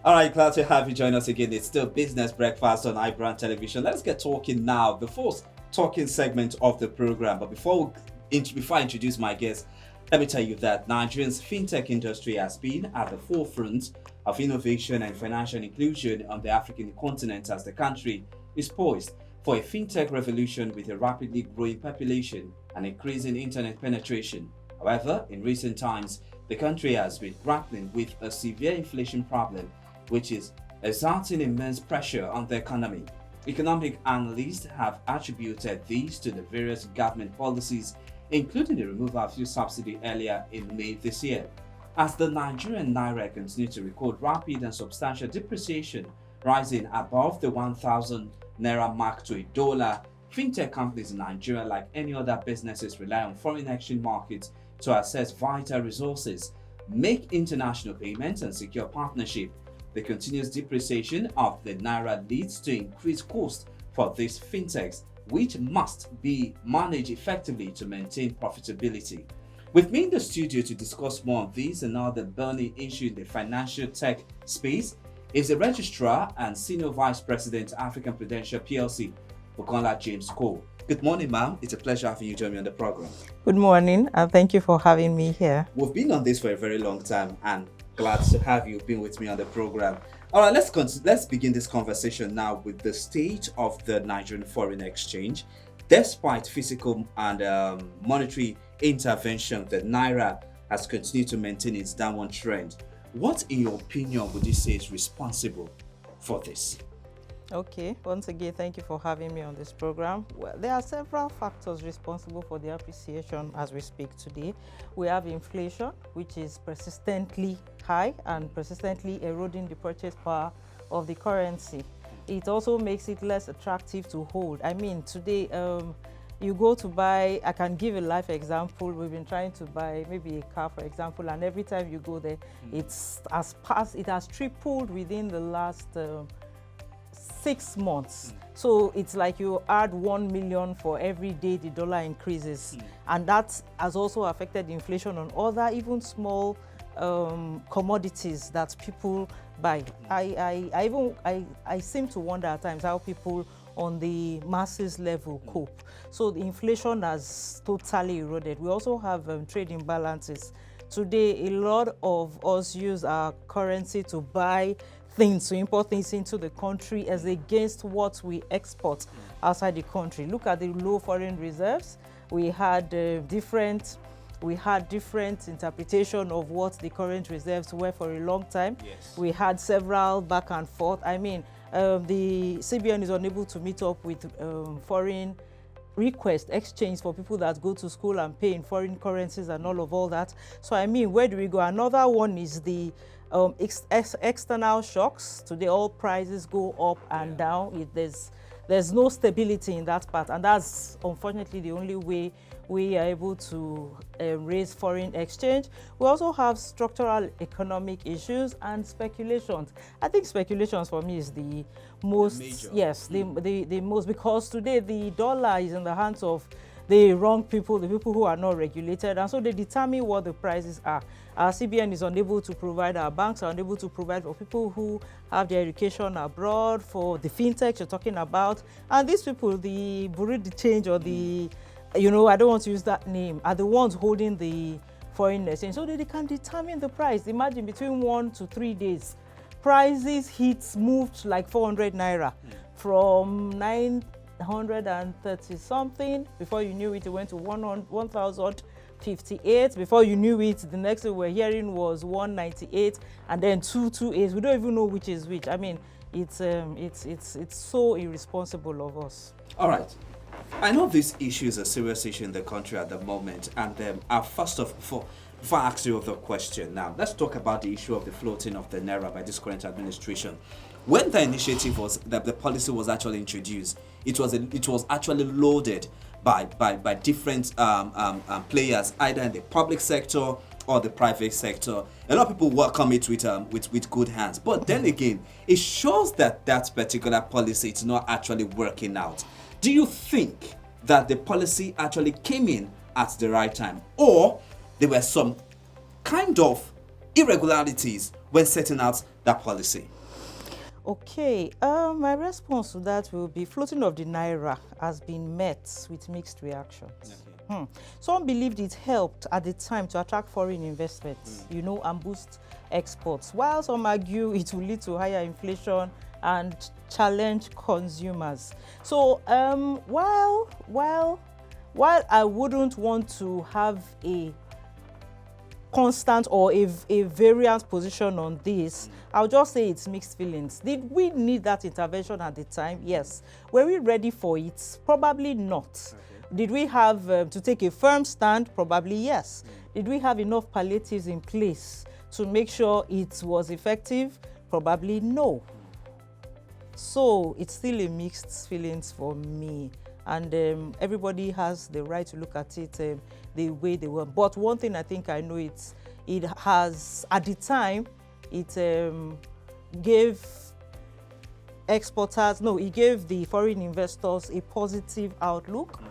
All right, glad to have you join us again. It's still Business Breakfast on iBrand Television. Let's get talking now. The first talking segment of the program. But before I introduce my guest, let me tell you that Nigerian's fintech industry has been at the forefront of innovation and financial inclusion on the African continent as the country is poised for a fintech revolution with a rapidly growing population and increasing internet penetration. However, in recent times, the country has been grappling with a severe inflation problem, which is exerting immense pressure on the economy. Economic analysts have attributed these to the various government policies, including the removal of fuel subsidy earlier in May this year. As the Nigerian Naira continues to record rapid and substantial depreciation, rising above the 1,000 Naira mark to a dollar, fintech companies in Nigeria, like any other businesses, rely on foreign exchange markets to access vital resources, make international payments, and secure partnership. The continuous depreciation of the Naira leads to increased costs for these fintechs, which must be managed effectively to maintain profitability. With me in the studio to discuss more on these and other burning issues in the financial tech space is the Registrar and Senior Vice President, African Prudential PLC, Bukola James Cole. Good morning, ma'am. It's a pleasure having you join me on the program. Good morning, and thank you for having me here. We've been on this for a very long time, and glad to have you been with me on the program. All right, let's begin this conversation now with the state of the Nigerian foreign exchange. Despite physical and monetary intervention, the Naira has continued to maintain its downward trend. What, in your opinion, would you say is responsible for this? Okay, once again, thank you for having me on this program. Well, there are several factors responsible for the appreciation as we speak today. We have inflation, which is persistently high and persistently eroding the purchase power of the currency. It also makes it less attractive to hold. I mean, today, you go to buy, I can give a life example. We've been trying to buy maybe a car, for example, and every time you go there, it has tripled within the last 6 months. So it's like you add 1 million for every day the dollar increases. And that has also affected inflation on other, even small commodities that people buy. I seem to wonder at times how people on the masses level cope. So the inflation has totally eroded. We also have trade imbalances. Today, a lot of us use our currency to buy things, to import things into the country as against what we export outside the country. Look at the low foreign reserves. We had different interpretation of what the current reserves were for a long time. Yes. We had several back and forth. I mean, the CBN is unable to meet up with foreign request exchange for people that go to school and pay in foreign currencies and all that. So I mean, where do we go? Another one is the external shocks. Today, all prices go up and down. There's no stability in that part, and that's unfortunately the only way we are able to raise foreign exchange. We also have structural economic issues and speculations. I think speculations for me is the most, the most, because today the dollar is in the hands of the wrong people, the people who are not regulated, and so they determine what the prices are. Our CBN is unable to provide, our banks are unable to provide for people who have their education abroad, for the fintech you're talking about, and these people, the Bureau de Change or the, I don't want to use that name, are the ones holding the foreign exchange, so that they can determine the price. Imagine between 1 to 3 days, prices moved like 400 Naira from 930 something. Before you knew it, it went to 1,058. Before you knew it, the next thing we're hearing was 198, and then 228. We don't even know which is which. I mean, it's so irresponsible of us. All right. I know this issue is a serious issue in the country at the moment, and first of all, before I ask you the question now, let's talk about the issue of the floating of the Naira by this current administration. When the initiative was, the policy was actually introduced, it was actually loaded by different players, either in the public sector or the private sector. A lot of people welcome it with good hands, but then again, it shows that particular policy is not actually working out. Do you think that the policy actually came in at the right time, or there were some kind of irregularities when setting out that policy? Okay, my response to that will be floating of the Naira has been met with mixed reactions. Okay. Some believed it helped at the time to attract foreign investments, and boost exports, while some argue it will lead to higher inflation and challenge consumers. So while I wouldn't want to have a constant or a variant position on this, I'll just say it's mixed feelings. Did we need that intervention at the time? Yes. Were we ready for it? Probably not. Okay. Did we have to take a firm stand? Probably yes. Did we have enough palliatives in place to make sure it was effective? Probably no. So it's still a mixed feelings for me. And everybody has the right to look at it the way they want. But one thing I think I know, it has, at the time, it gave it gave the foreign investors a positive outlook.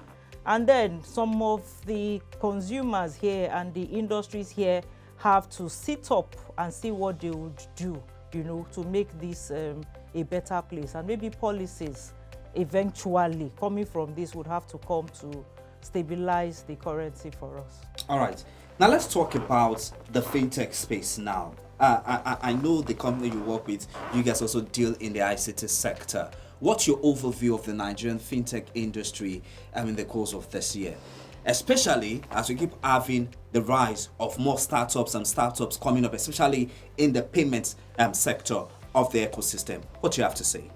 And then some of the consumers here and the industries here have to sit up and see what they would do, to make this a better place. And maybe policies eventually coming from this would have to come to stabilize the currency for us. All right. Now let's talk about the fintech space now. I know the company you work with, you guys also deal in the ICT sector. What's your overview of the Nigerian fintech industry in the course of this year? Especially as we keep having the rise of more startups coming up, especially in the payments sector of the ecosystem. What do you have to say?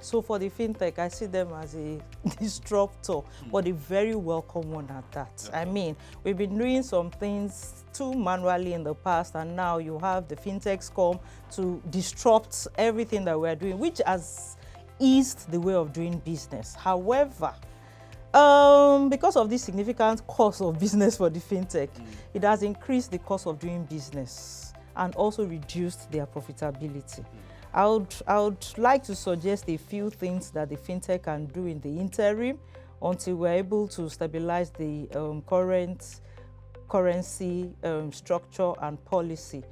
So for the fintech, I see them as a disruptor, but a very welcome one at that. Okay. I mean, we've been doing some things too manually in the past, and now you have the fintechs come to disrupt everything that we're doing, which has eased the way of doing business. However, because of this significant cost of business for the fintech, it has increased the cost of doing business and also reduced their profitability. I would like to suggest a few things that the fintech can do in the interim until we're able to stabilize the current currency structure and policy.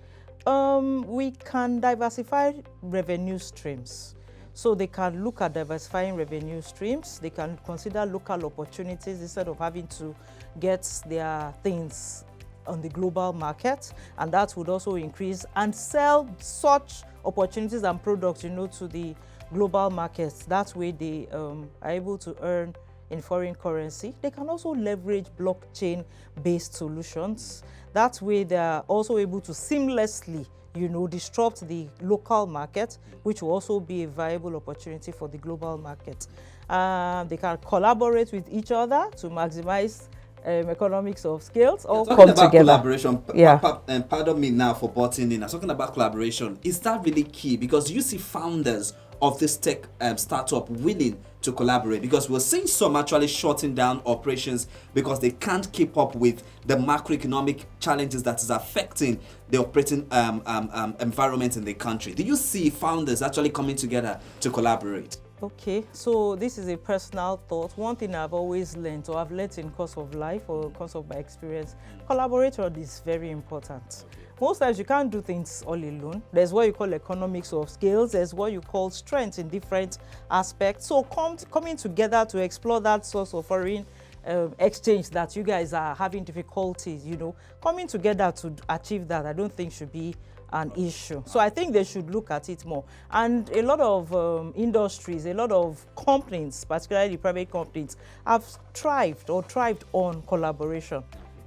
We can diversify revenue streams. So they can look at diversifying revenue streams. They can consider local opportunities instead of having to get their things on the global market, and that would also increase and sell such opportunities and products, to the global markets. That way they are able to earn in foreign currency. They can also leverage blockchain-based solutions. That way they are also able to seamlessly disrupt the local market, which will also be a viable opportunity for the global market. They can collaborate with each other to maximize economics of scales, all come about together. Collaboration. And pardon me now for butting in. I'm talking about collaboration. Is that really key? Because you see founders of this tech startup willing to collaborate, because we're seeing some actually shutting down operations because they can't keep up with the macroeconomic challenges that is affecting the operating environment in the country. Do you see founders actually coming together to collaborate? Okay, so this is a personal thought. One thing I've always learned, or I've learned in course of life or course of my experience, collaboration is very important. Most times you can't do things all alone. There's what you call economics of scales. There's what you call strengths in different aspects. So coming together to explore that source of foreign exchange that you guys are having difficulties, coming together to achieve that, I don't think should be an issue. So I think they should look at it more. And a lot of industries, a lot of companies, particularly private companies, have thrived on collaboration.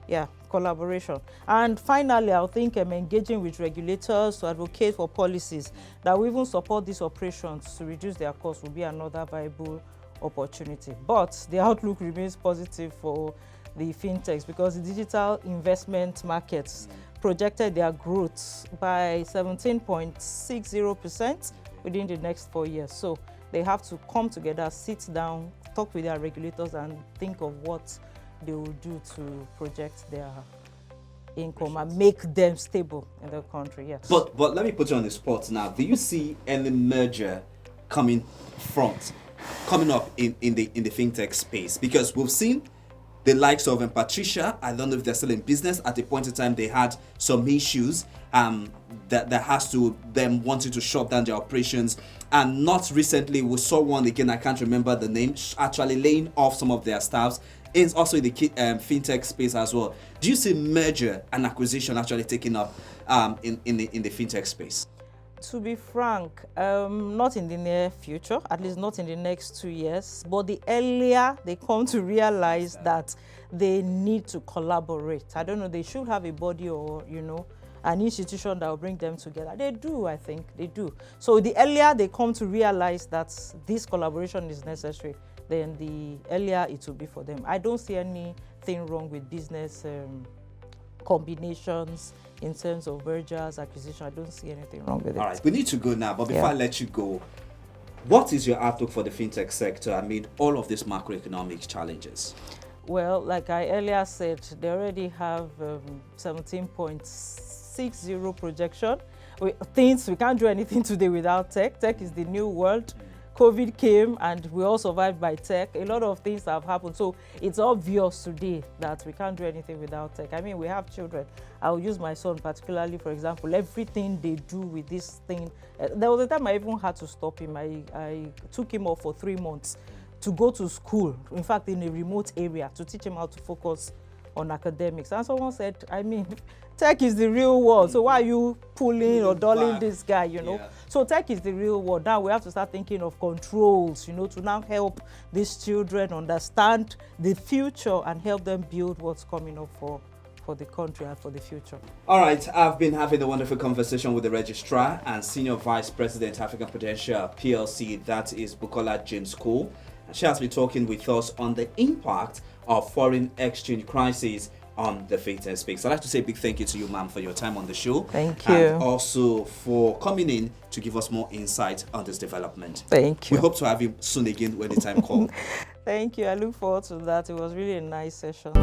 Yeah, collaboration. And finally, I think engaging with regulators to advocate for policies that will even support these operations to reduce their costs will be another viable opportunity. But the outlook remains positive for the fintechs because the digital investment markets projected their growth by 17.60% within the next 4 years. So they have to come together, sit down, talk with their regulators and think of what they will do to project their income and make them stable in the country. Yes. But let me put you on the spot now. Do you see any merger coming up in the fintech space? Because we've seen the likes of Patricia. I don't know if they're still in business. At a point in time, they had some issues that has to them wanting to shut down their operations. And not recently, we saw one again, I can't remember the name, actually laying off some of their staffs. It's also in the fintech space as well. Do you see merger and acquisition actually taking up in the fintech space? To be frank, not in the near future, at least not in the next 2 years. But the earlier they come to realize that they need to collaborate, I don't know, they should have a body or, an institution that will bring them together. They do, I think, they do. So the earlier they come to realize that this collaboration is necessary, then the earlier it will be for them. I don't see anything wrong with business combinations in terms of mergers, acquisition. I don't see anything wrong with it. All right, we need to go now, but before I let you go, what is your outlook for the fintech sector amid all of these macroeconomic challenges? Well, like I earlier said, they already have 17.60 projection. We can't do anything today without tech. Tech is the new world. COVID came and we all survived by tech. A lot of things have happened. So it's obvious today that we can't do anything without tech. I mean, we have children. I'll use my son particularly, for example, everything they do with this thing. There was a time I even had to stop him. I took him off for 3 months to go to school, in fact, in a remote area, to teach him how to focus on academics. And someone said, I mean, tech is the real world, so why are you pulling or dulling this guy, Yeah. So tech is the real world. Now we have to start thinking of controls, to now help these children understand the future and help them build what's coming up for the country and for the future. All right, I've been having a wonderful conversation with the Registrar and Senior Vice President, African Prudential PLC, that is Bukola James Cole. She has been talking with us on the impact of foreign exchange crisis on the fintech space. I'd like to say a big thank you to you, ma'am, for your time on the show. Thank you. And also for coming in to give us more insight on this development. Thank you. We hope to have you soon again when the time calls. Thank you. I look forward to that. It was really a nice session.